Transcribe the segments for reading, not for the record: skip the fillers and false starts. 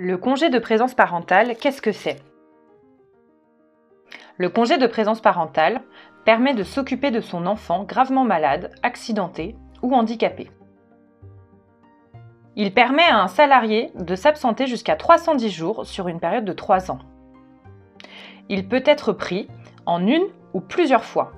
Le congé de présence parentale, qu'est-ce que c'est? Le congé de présence parentale permet de s'occuper de son enfant gravement malade, accidenté ou handicapé. Il permet à un salarié de s'absenter jusqu'à 310 jours sur une période de 3 ans. Il peut être pris en une ou plusieurs fois.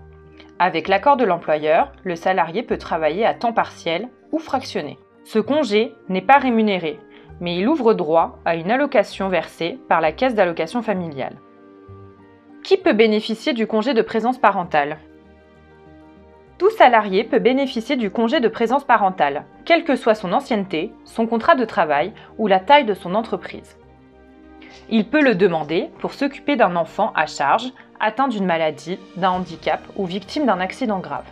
Avec l'accord de l'employeur, le salarié peut travailler à temps partiel ou fractionné. Ce congé n'est pas rémunéré, mais il ouvre droit à une allocation versée par la caisse d'allocation familiale. Qui peut bénéficier du congé de présence parentale? Tout salarié peut bénéficier du congé de présence parentale, quelle que soit son ancienneté, son contrat de travail ou la taille de son entreprise. Il peut le demander pour s'occuper d'un enfant à charge, atteint d'une maladie, d'un handicap ou victime d'un accident grave.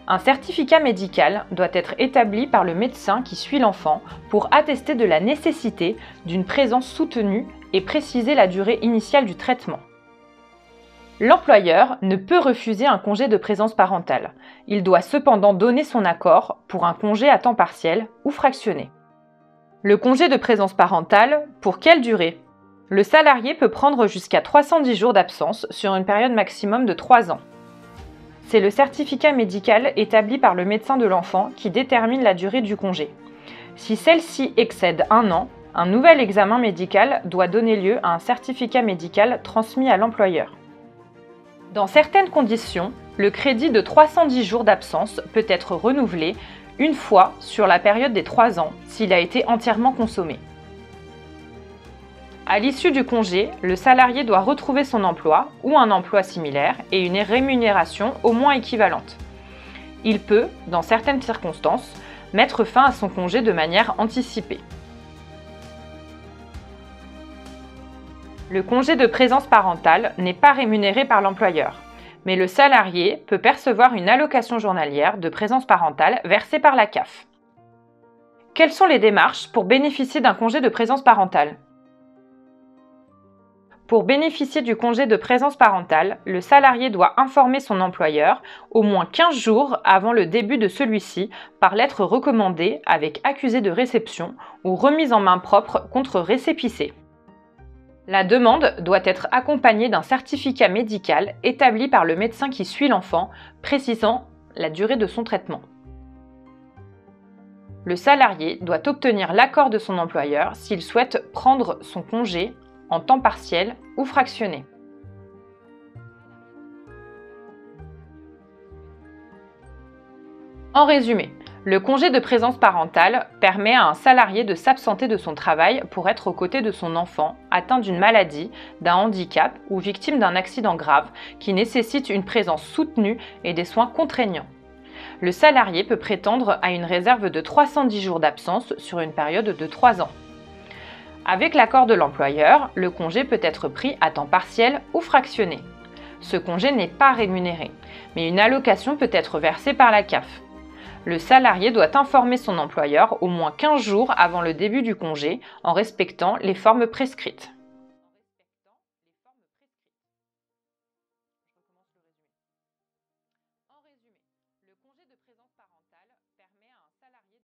Un certificat médical doit être établi par le médecin qui suit l'enfant pour attester de la nécessité d'une présence soutenue et préciser la durée initiale du traitement. L'employeur ne peut refuser un congé de présence parentale. Il doit cependant donner son accord pour un congé à temps partiel ou fractionné. Le congé de présence parentale, pour quelle durée? Le salarié peut prendre jusqu'à 310 jours d'absence sur une période maximum de 3 ans. C'est le certificat médical établi par le médecin de l'enfant qui détermine la durée du congé. Si celle-ci excède 1 an, un nouvel examen médical doit donner lieu à un certificat médical transmis à l'employeur. Dans certaines conditions, le crédit de 310 jours d'absence peut être renouvelé une fois sur la période des 3 ans s'il a été entièrement consommé. À l'issue du congé, le salarié doit retrouver son emploi ou un emploi similaire et une rémunération au moins équivalente. Il peut, dans certaines circonstances, mettre fin à son congé de manière anticipée. Le congé de présence parentale n'est pas rémunéré par l'employeur, mais le salarié peut percevoir une allocation journalière de présence parentale versée par la CAF. Quelles sont les démarches pour bénéficier d'un congé de présence parentale? Pour bénéficier du congé de présence parentale, le salarié doit informer son employeur au moins 15 jours avant le début de celui-ci par lettre recommandée avec accusé de réception ou remise en main propre contre récépissé. La demande doit être accompagnée d'un certificat médical établi par le médecin qui suit l'enfant, précisant la durée de son traitement. Le salarié doit obtenir l'accord de son employeur s'il souhaite prendre son congé en temps partiel ou fractionné. En résumé, le congé de présence parentale permet à un salarié de s'absenter de son travail pour être aux côtés de son enfant atteint d'une maladie, d'un handicap ou victime d'un accident grave qui nécessite une présence soutenue et des soins contraignants. Le salarié peut prétendre à une réserve de 310 jours d'absence sur une période de 3 ans. Avec l'accord de l'employeur, le congé peut être pris à temps partiel ou fractionné. Ce congé n'est pas rémunéré, mais une allocation peut être versée par la CAF. Le salarié doit informer son employeur au moins 15 jours avant le début du congé en respectant les formes prescrites.